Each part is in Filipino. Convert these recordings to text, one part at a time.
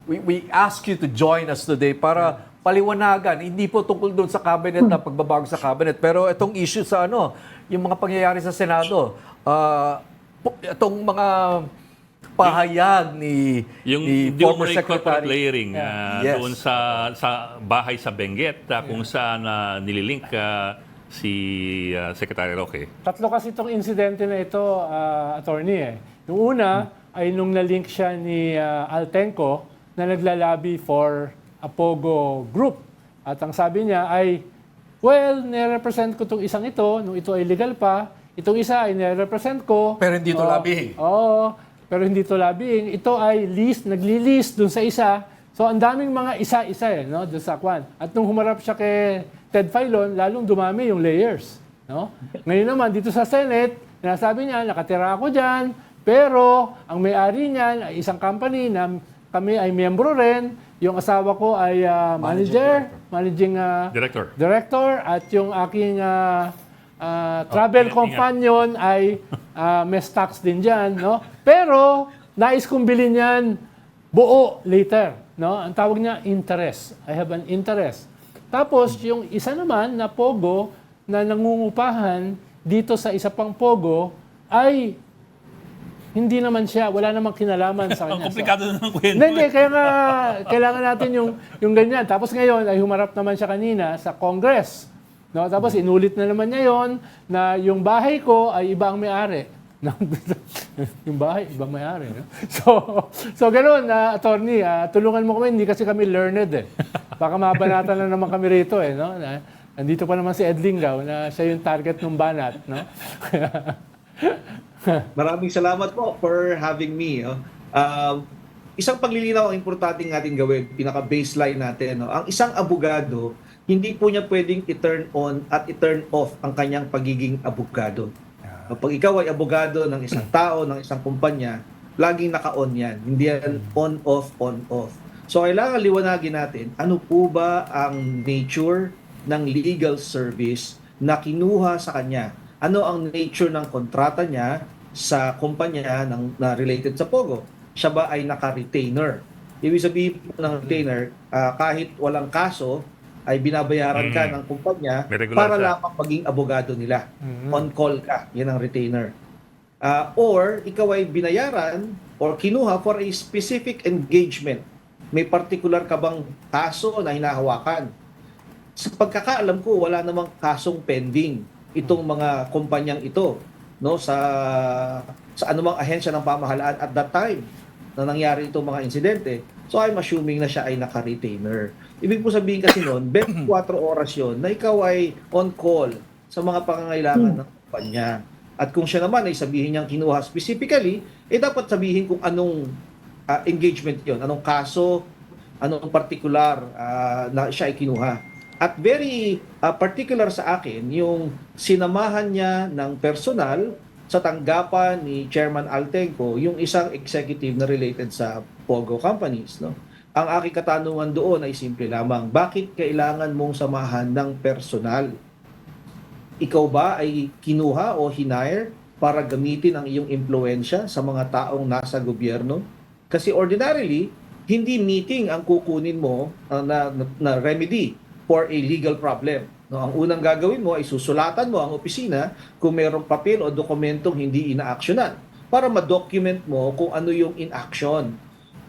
we ask you to join us today para paliwanagan. Hindi po tungkol doon sa cabinet na pagbabago sa cabinet, pero itong issue sa yung mga pangyayari sa Senado, itong mga pahayag ni former corporate Secretary. layering Yes. doon sa bahay sa Benguet kung saan nililink si Secretary Roque. Tatlo kasi itong insidente na ito, attorney. Yung una ay nung na-link siya ni Altenco na naglalabi for a Pogo group. At ang sabi niya ay, well, nire-represent ko itong isang ito, nung ito ay legal pa, itong isa ay nire-represent ko. Pero hindi ito lobbying. Oo, pero hindi ito lobbying. Ito ay nagli-list dun sa isa. So, ang daming mga isa-isa no, dun sa kwan. At nung humarap siya kay Ted Filon, lalong dumami yung layers. No? Ngayon naman, dito sa Senate, nasabi niya, nakatira ako dyan, pero ang may-ari niyan ay isang company na kami ay miyembro rin. Yung asawa ko ay managing director, at yung aking travel companion ay may stocks din dyan. No? Pero, nais kong bilhin yan buo later. No? Ang tawag niya, interest. I have an interest. Tapos, yung isa naman na Pogo na nangungupahan dito sa isa pang Pogo ay hindi naman siya, wala namang kinalaman sa kanya. Komplikado na ng kwento. Hindi, kaya nga kailangan natin yung ganyan. Tapos ngayon ay humarap naman siya kanina sa Congress. No? Tapos inulit na naman niya yon na yung bahay ko ay iba ang may-ari. Yung bahay, ibang may-ari. No? So ganoon, attorney, tulungan mo kami, hindi kasi kami learned. Baka mabanatan na naman kami rito. No? Nandito pa naman si Ed Lingaw na siya yung target ng banat. No? Maraming salamat po for having me. Isang paglilinaw ang importanteng natin gawin, pinaka-baseline natin. Ang isang abogado, hindi po niya pwedeng i-turn on at i-turn off ang kanyang pagiging abogado. Pag ikaw ay abogado ng isang tao, ng isang kumpanya, laging naka-on yan. Hindi yan on-off, on-off. So kailangan liwanagin natin, ano po ba ang nature ng legal service na kinuha sa kanya? Ano ang nature ng kontrata niya sa kumpanya na related sa Pogo? Siya ba ay naka-retainer? Ibig sabihin po ng retainer, kahit walang kaso, ay binabayaran ka ng kumpanya para lamang maging abogado nila. On-call ka, yan ang retainer. Or ikaw ay binayaran or kinuha for a specific engagement. May particular ka bang kaso na hinahawakan? Sa pagkakaalam ko, wala namang kasong pending itong mga kumpanyang ito, no, sa anumang ahensya ng pamahalaan at that time na nangyari itong mga insidente. So I'm assuming na siya ay naka-retainer. Ibig po sabihin kasi noon, 24 oras yun na ikaw ay on call sa mga pangangailangan ng kumpanya. At kung siya naman ay sabihin niyang kinuha specifically, dapat sabihin kung anong engagement yon, anong kaso, anong particular na siya ay kinuha. At very particular sa akin, yung sinamahan niya ng personal sa tanggapan ni Chairman Altenco, yung isang executive na related sa Pogo companies. No? Ang aking katanungan doon ay simple lamang, bakit kailangan mong samahan ng personal? Ikaw ba ay kinuha o hinire para gamitin ang iyong impluensya sa mga taong nasa gobyerno? Kasi ordinarily, hindi meeting ang kukunin mo na remedy for a legal problem. No, ang unang gagawin mo ay susulatan mo ang opisina kung mayroong papel o dokumentong hindi inaaksyonan para ma-document mo kung ano yung inaction.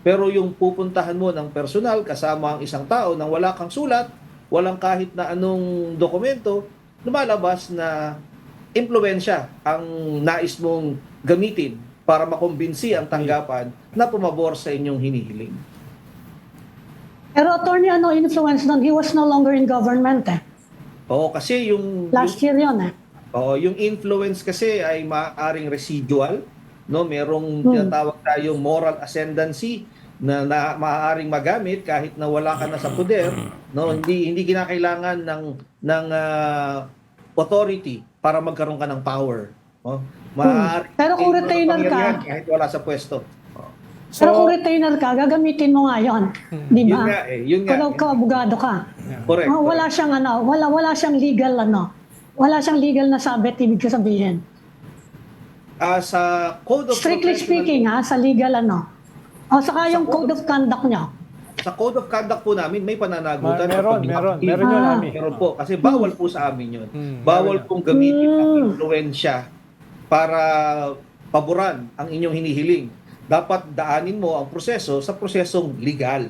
Pero yung pupuntahan mo ng personal kasama ang isang tao nang wala kang sulat, walang kahit na anong dokumento, lumalabas na impluwensya ang nais mong gamitin para makumbinsi ang tanggapan na pumabor sa inyong hinihiling. Pero attorney, ano influence doon? He was no longer in government Oo, kasi yung Last year yun Oo, yung influence kasi ay maaaring residual, no? Merong tinatawag tayong moral ascendancy na maaaring magamit kahit na wala ka na sa poder, no? Hindi kinakailangan ng authority para magkaroon ka ng power, no? Maaaring Pero kung retainer ka, kahit wala sa pwesto. pero kung retainer ka, gagamitin mo nga yun. Di ba? Yun nga. Kung abogado ka. Correct. Wala siyang wala siyang legal Wala siyang legal na sabit, ibig sabihin. Sa Code of Strictly Professional speaking, sa legal O saka yung code of conduct niya. sa code of conduct po namin may pananagutan. Meron yun, Ami. Meron po. Kasi bawal po sa amin yun. Hmm, Bawal meron pong gamitin ang influensya para paboran ang inyong hinihiling. Dapat daanin mo ang proseso sa prosesong legal.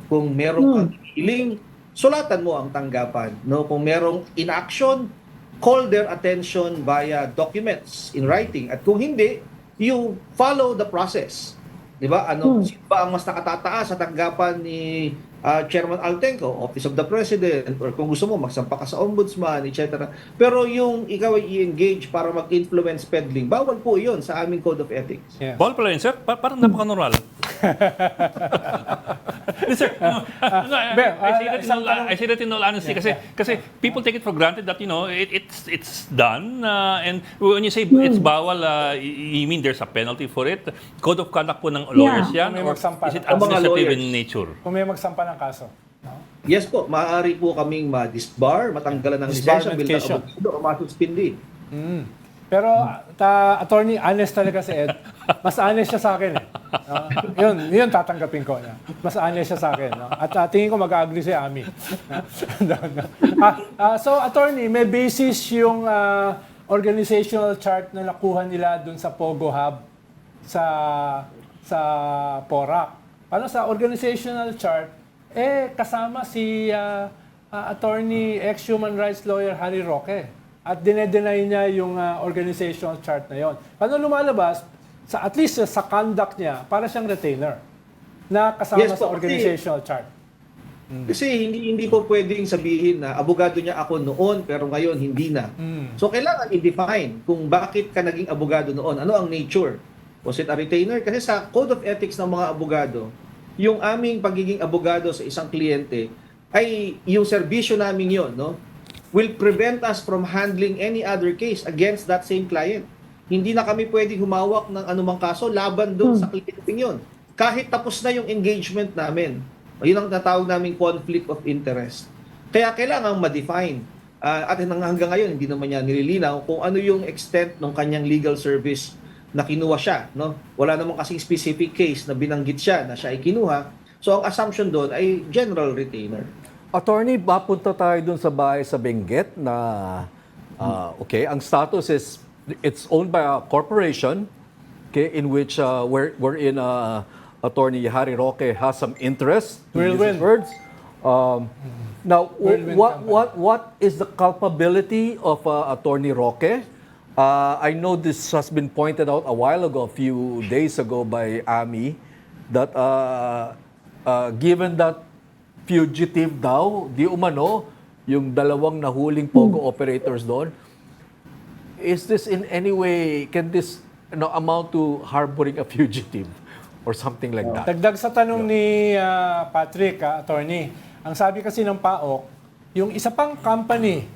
Kung merong kang hinihiling, sulatan mo ang tanggapan. No? Kung merong inaction, call their attention via documents in writing. At kung hindi, you follow the process. Di ba? Sino ba ang mas nakatataas sa tanggapan ni Chairman Altenco, Office of the President, or kung gusto mo, magsampa ka sa Ombudsman, etc. Pero yung ikaw ay i-engage para mag-influence peddling, bawal po yun sa aming Code of Ethics. Yeah. Bawal pala yun, sir. Parang napaka-normal. Sir, I say that in all honesty kasi people take it for granted that it's done and when you say it's bawal you mean there's a penalty for it. Code of conduct po ng lawyers yan May or magsampa is it ng- administrative Mga in nature? Kung may magsampa ng kaso. No? Yes po, maaari po kaming ma-disbar, matanggalan ng lisensya Disbarmentation. bilang abogado o masuspindi. Pero attorney, honest talaga si Ed. Mas honest siya sa akin eh. Yun tatanggapin ko. Mas honest siya sa akin. No? At tingin ko mag-agree si Ami. So attorney, may basis yung organizational chart na nakuha nila dun sa Pogo Hub sa PORAC. Paano sa organizational chart, kasama si attorney ex-human rights lawyer Harry Roque. At dinedenay niya yung organizational chart na yon. Paano lumalabas, at least sa conduct niya, para siyang retainer na kasama Yes sa po, organizational chart. Kasi hindi po pwedeng sabihin na abogado niya ako noon pero ngayon hindi na. So kailangan i-define kung bakit ka naging abogado noon. Ano ang nature? Was it a retainer? Kasi sa Code of Ethics ng mga abogado, yung aming pagiging abogado sa isang kliyente ay yung serbisyo namin yon, no? Will prevent us from handling any other case against that same client. Hindi na kami pwedeng humawak ng anumang kaso laban doon sa kliyenteng yun. Kahit tapos na yung engagement namin. Yun ang natawag naming conflict of interest. Kaya kailangan ma-define. At hanggang ngayon, hindi naman niya nililinaw kung ano yung extent ng kanyang legal service na kinuha siya. No? Wala namang kasing specific case na binanggit siya na siya ay kinuha. So ang assumption doon ay general retainer. Attorney, mapunta tayo dun sa bahay sa Benguet na, okay, ang status is, it's owned by a corporation, okay, in which, wherein Attorney Harry Roque has some interest, to use his Whirlwind. words. Now, Whirlwind company. what is the culpability of Attorney Roque? I know this has been pointed out a while ago, a few days ago by Ami, that given that fugitive daw, di umano, yung dalawang nahuling Pogo operators doon, is this in any way, can this amount to harboring a fugitive or something like that? Dagdag sa tanong ni Patrick, attorney, ang sabi kasi ng PAOK, yung isa pang company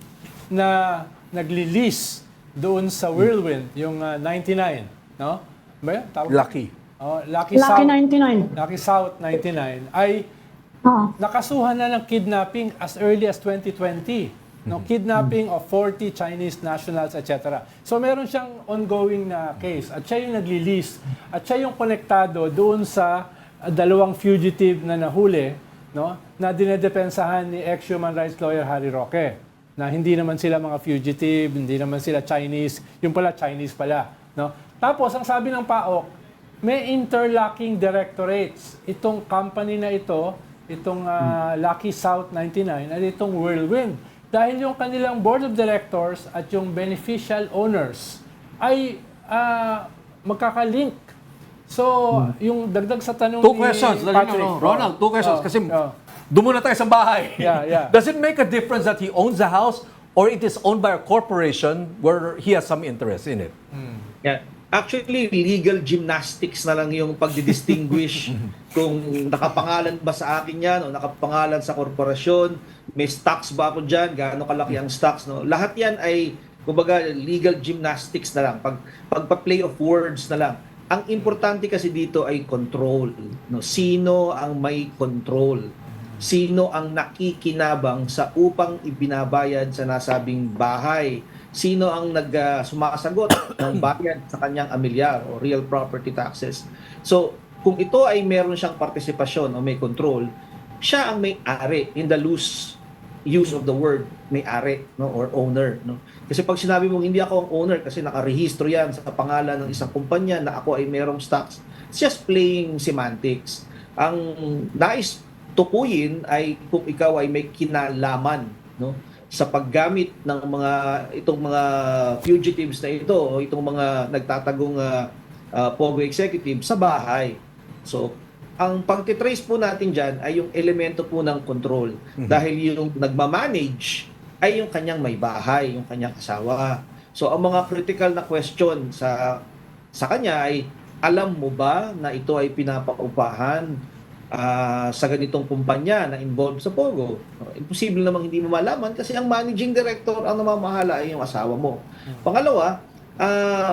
na nagli-lease doon sa Whirlwind, yung 99, no? Ba yan? Tawag? Lucky. Lucky Lucky South. 99. Lucky South 99 ay Oo. nakasuhan na ng kidnapping as early as 2020. No, kidnapping of 40 Chinese nationals, etc. So meron siyang ongoing na case at siya yung nagli-lease at siya yung konektado doon sa dalawang fugitive na nahuli, no, na dinedepensahan ni ex-human rights lawyer Harry Roque, na hindi naman sila mga fugitive, hindi naman sila Chinese, yung pala Chinese pala, no. Tapos ang sabi ng PAOK, may interlocking directorates itong company na itong Lucky South 99 at itong Whirlwind. Dahil yung kanilang board of directors at yung beneficial owners ay magkakalink. So, yung dagdag sa tanong Two ni questions, Patrick. Ronald, two questions. Kasi Oh. doon muna tayo sa bahay. Yeah. Does it make a difference that he owns the house or it is owned by a corporation where he has some interest in it? Yeah. Actually, legal gymnastics na lang yung pagdidistinguish kung nakapangalan ba sa akin yan o nakapangalan sa korporasyon, may stocks ba ako dyan, gaano kalaki ang stocks. No? Lahat yan ay, kumbaga, legal gymnastics na lang, pagpa-play of words na lang. Ang importante kasi dito ay control. No? Sino ang may control? Sino ang nakikinabang sa upang ibinabayad sa nasabing bahay? Sino ang sumasagot ng bayad sa kanyang amilyar o real property taxes? So, kung ito ay meron siyang partisipasyon o may control, siya ang may-ari in the loose use of the word may-ari, no, or owner, no. Kasi pag sinabi mong hindi ako ang owner kasi nakarehistro yan sa pangalan ng isang kumpanya na ako ay merong stocks, it's just playing semantics. Ang nais tukuyin ay kung ikaw ay may kinalaman, no, sa paggamit ng itong mga fugitives na ito o itong mga nagtatagong POGO executive sa bahay. So ang pagtitrace po natin dyan ay yung elemento po ng control. Dahil yung nagmamanage ay yung kanyang may bahay, yung kanyang asawa. So ang mga critical na question sa kanya ay, alam mo ba na ito ay pinapaupahan sa ganitong kumpanya na involved sa POGO? Imposible namang hindi mo malaman kasi ang managing director ang namamahala ay yung asawa mo. Pangalawa,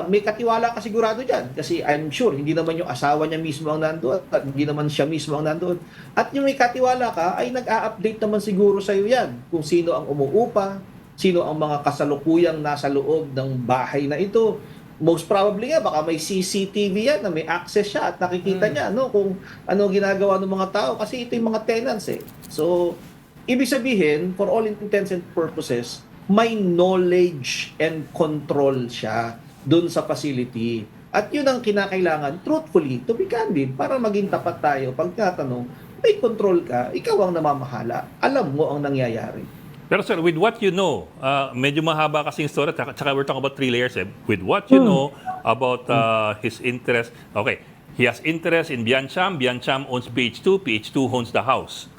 may katiwala ka sigurado dyan kasi I'm sure hindi naman yung asawa niya mismo ang nandoon at hindi naman siya mismo ang nandoon. At yung may katiwala ka ay nag-a-update naman siguro sa iyo yan kung sino ang umuupa, sino ang mga kasalukuyang nasa loob ng bahay na ito. Most probably nga baka may CCTV yan na may access siya at nakikita niya kung ano ginagawa ng mga tao kasi ito yung mga tenants eh. So ibig sabihin, for all intents and purposes, may knowledge and control siya dun sa facility. At yun ang kinakailangan, truthfully, to be candid, para maging tapat tayo. Pag tatanong, may control ka, ikaw ang namamahala, alam mo ang nangyayari. Pero sir, with what you know, medyo mahaba kasing story, tsaka we're talking about 3 layers eh. With what you know about his interest, okay, he has interest in Biancham, Biancham owns PH2, PH2 owns the house.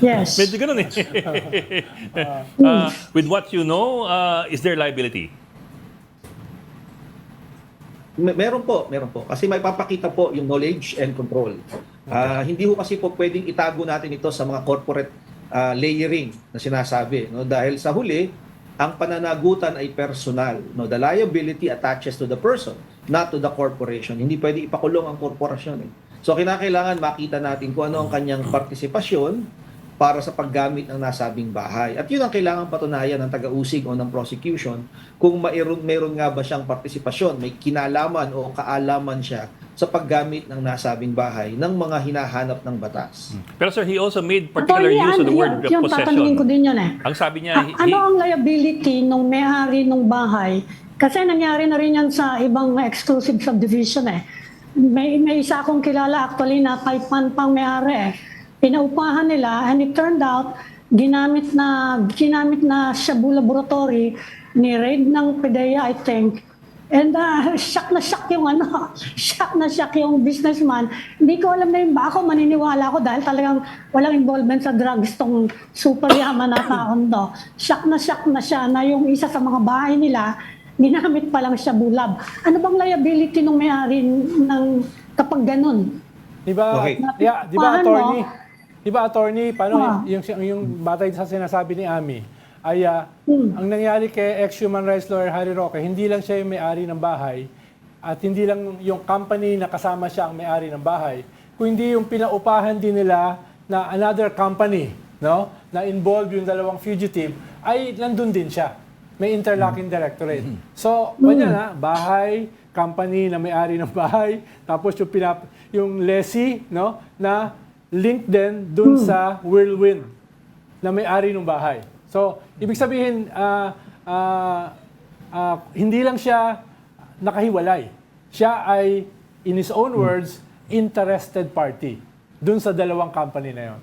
Yes. Medyo ganun eh. With what you know, is there liability? Meron po. Kasi may papakita po yung knowledge and control. Hindi ho kasi po pwedeng itago natin ito sa mga corporate layering na sinasabi. No? Dahil sa huli, ang pananagutan ay personal. No? The liability attaches to the person, not to the corporation. Hindi pwede ipakulong ang korporasyon. So kinakailangan makita natin kung ano ang kanyang partisipasyon para sa paggamit ng nasabing bahay. At yun ang kailangan patunayan ng taga-usig o ng prosecution kung mayroon nga ba siyang partisipasyon, may kinalaman o kaalaman siya sa paggamit ng nasabing bahay ng mga hinahanap ng batas. Pero sir, he also made particular use of the word yung tatanungin ko possession. din yun eh. Ang sabi niya, Ano ang liability ng may-ari ng bahay? Kasi nangyari na rin yan sa ibang exclusive subdivision eh. May isa akong kilala actually na kahit pang may-ari eh. Pinaupahan nila and it turned out ginamit na Shabu Laboratory ni raid ng PDEA I think. And shock na shock yung businessman. Hindi ko alam na yun ba ako maniniwala ako dahil talagang walang involvement sa drugs tong super yaman na taon to. Shock na siya na yung isa sa mga bahay nila ginamit pa lang siya bulab. Ano bang liability ng may-ari ng kapag ganun? Di ba, Okay. di ba attorney, paano yung batay sa sinasabi ni Ami, ay ang nangyari kay ex-human rights lawyer Harry Roque, hindi lang siya yung may-ari ng bahay at hindi lang yung company na kasama siya ang may-ari ng bahay, kundi yung pinaupahan din nila na another company, no, na involved yung dalawang fugitive, ay nandun din siya. May interlocking directorate. So, bahay, company na may-ari ng bahay, tapos yung lessee, no, na link din dun sa whirlwind na may-ari ng bahay. So, ibig sabihin, hindi lang siya nakahiwalay. Siya ay, in his own words, interested party dun sa dalawang company na yon.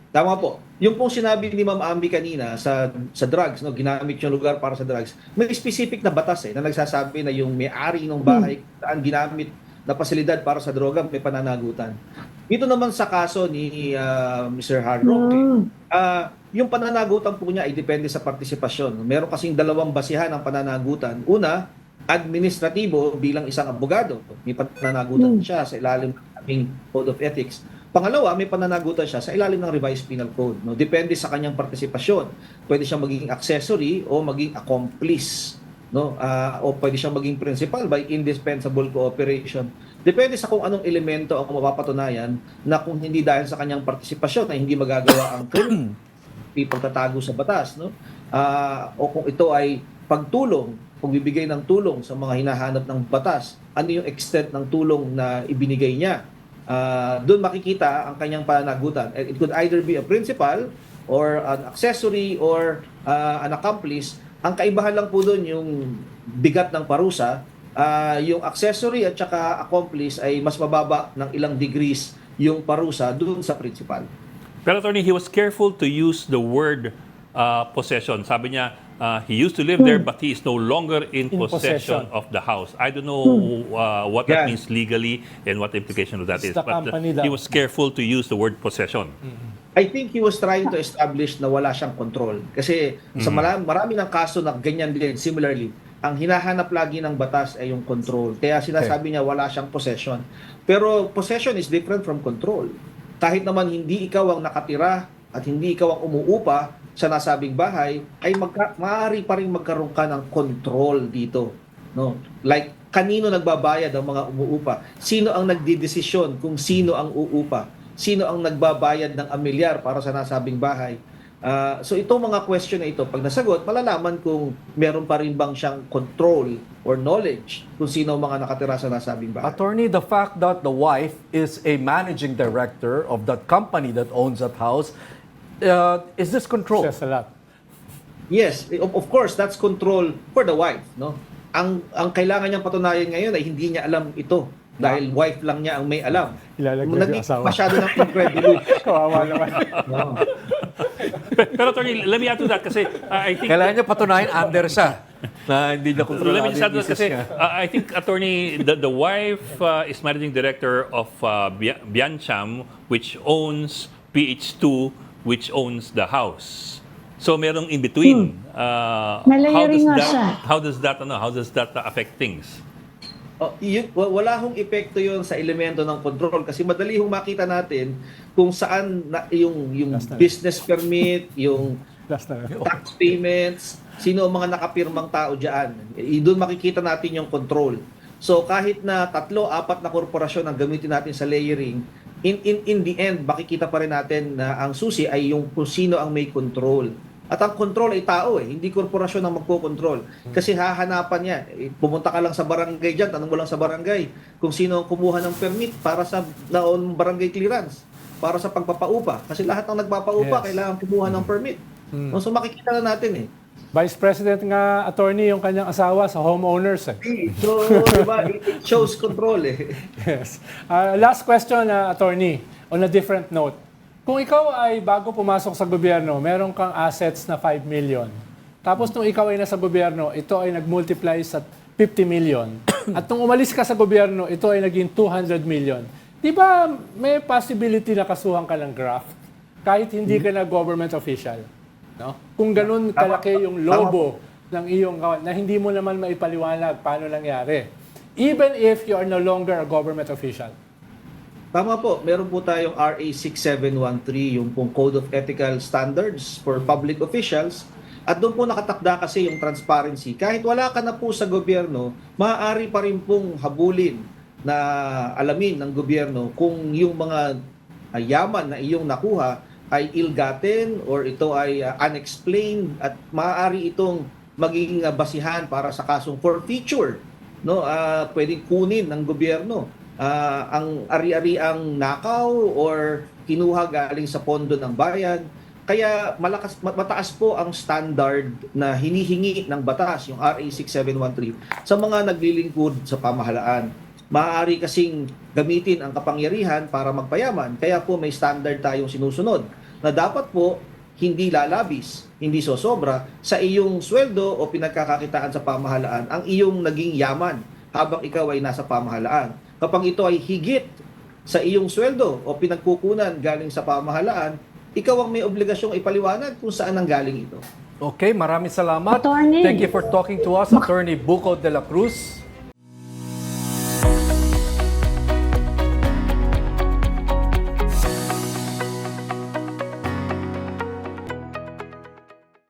Tama po. Yung pong sinabi ni Ma'am Ambi kanina sa drugs, no, ginamit yung lugar para sa drugs, may specific na batas na nagsasabi na yung may-ari ng bahay saan ginamit na pasilidad para sa droga, may pananagutan. Dito naman sa kaso ni Mr. Harry Roque, yung pananagutan po niya ay depende sa partisipasyon. Meron kasing dalawang basihan ng pananagutan. Una, administratibo bilang isang abogado. May pananagutan siya sa ilalim ng aming Code of Ethics. Pangalawa, may pananagutan siya sa ilalim ng Revised Penal Code. No? Depende sa kanyang partisipasyon. Pwede siyang maging accessory o maging accomplice. No? O pwede siyang maging principal by indispensable cooperation. Depende sa kung anong elemento ang mapapatunayan na kung hindi dahil sa kanyang partisipasyon ay hindi magagawa ang crime, pagtatago sa batas. No? O kung ito ay pagtulong pagbibigay ng tulong sa mga hinahanap ng batas, ano yung extent ng tulong na ibinigay niya. Doon makikita ang kanyang pananagutan. It could either be a principal or an accessory or an accomplice. Ang kaibahan lang po doon yung bigat ng parusa. Yung accessory at saka accomplice ay mas mababa ng ilang degrees yung parusa doon sa principal. Pero attorney, he was careful to use the word possession. Sabi niya, he used to live there but he is no longer in possession possession. of the house. I don't know what that Yeah. means legally and what the implication of that It's is. the But company he daw. was careful to use the word possession. I think he was trying to establish na wala siyang control. Kasi sa marami ng kaso na ganyan din, similarly, ang hinahanap lagi ng batas ay yung control. Kaya sinasabi niya wala siyang possession. Pero possession is different from control. Kahit naman hindi ikaw ang nakatira at hindi ikaw ang umuupa sa nasabing bahay, ay maaari pa rin magkaroon ka ng control dito. No? Like, kanino nagbabayad ang mga umuupa? Sino ang nagdidesisyon kung sino ang uupa? Sino ang nagbabayad ng amilyar para sa nasabing bahay? So itong mga question na ito, pag nasagot, malalaman kung meron pa rin bang siyang control or knowledge kung sino ang mga nakatira sa nasabing bahay. Attorney, the fact that the wife is a managing director of that company that owns that house, is this control? Says a lot. Yes, of course, that's control for the wife, no? Ang kailangan niyang patunayan ngayon ay hindi niya alam ito dahil wife lang niya ang may alam. Ilalagay yung Naging asawa. masyado ng incredulous. Kawawa naman. No. Pero attorney, let me add to that kasi I think Kailangan niya patunayan under siya na hindi niya let kontrolado me just add yung to that business kasi niya. I think attorney, the wife is managing director of Biancham, which owns PH2, which owns the house. So merong in between. May layering nga siya. How does that affect things? Wala hong epekto yon sa elemento ng control kasi madali hong makita natin kung saan yung Last na. business permit, yung Last na. tax payments, sino ang mga nakapirmang tao diyan. Doon makikita natin yung control. So kahit na 3-4 na korporasyon ang gamitin natin sa layering, in the end makikita pa rin natin na ang susi ay yung kung sino ang may control. At ang control ay tao hindi korporasyon ang magko-control. Kasi hahanapan niya. Pumunta ka lang sa barangay diyan, tanong mo lang sa barangay kung sino ang kumuha ng permit para sa barangay clearance, para sa pagpapaupa. Kasi lahat ng nagpapaupa Yes. kailangan kumuha ng permit. No, so makikita na natin Vice President nga, attorney, yung kanyang asawa sa homeowners. So, diba, it shows control Yes. Last question, attorney, on a different note. Kung ikaw ay bago pumasok sa gobyerno, meron kang assets na 5 million. Tapos nung ikaw ay nasa gobyerno, ito ay nag-multiply sa 50 million. At nung umalis ka sa gobyerno, ito ay naging 200 million. Di ba may possibility na kasuhan ka ng graft kahit hindi ka na government official? No? Kung ganun kalaki yung lobo ng iyong na hindi mo naman maipaliwanag paano nangyari. Even if you are no longer a government official. Tama po, meron po tayong RA 6713, yung pong Code of Ethical Standards for Public Officials. At doon po nakatakda kasi yung transparency. Kahit wala ka na po sa gobyerno, maaari pa rin pong habulin na alamin ng gobyerno kung yung mga yaman na iyong nakuha ay ill-gotten or ito ay unexplained at maaari itong maging basihan para sa kasong forfeiture. No, pwedeng kunin ng gobyerno. Ang ari-ariang nakaw or kinuha galing sa pondo ng bayan. Kaya mataas po ang standard na hinihingi ng batas, yung RA 6713, sa mga naglilingkod sa pamahalaan. Maaari kasing gamitin ang kapangyarihan para magpayaman. Kaya po may standard tayong sinusunod na dapat po hindi lalabis, hindi sosobra sa iyong sweldo o pinagkakakitaan sa pamahalaan ang iyong naging yaman habang ikaw ay nasa pamahalaan. Kapag ito ay higit sa iyong sweldo o pinagkukunan galing sa pamahalaan, ikaw ang may obligasyong ipaliwanag kung saan ang galing ito. Okay, maraming salamat. Attorney. Thank you for talking to us, Attorney Buko de la Cruz.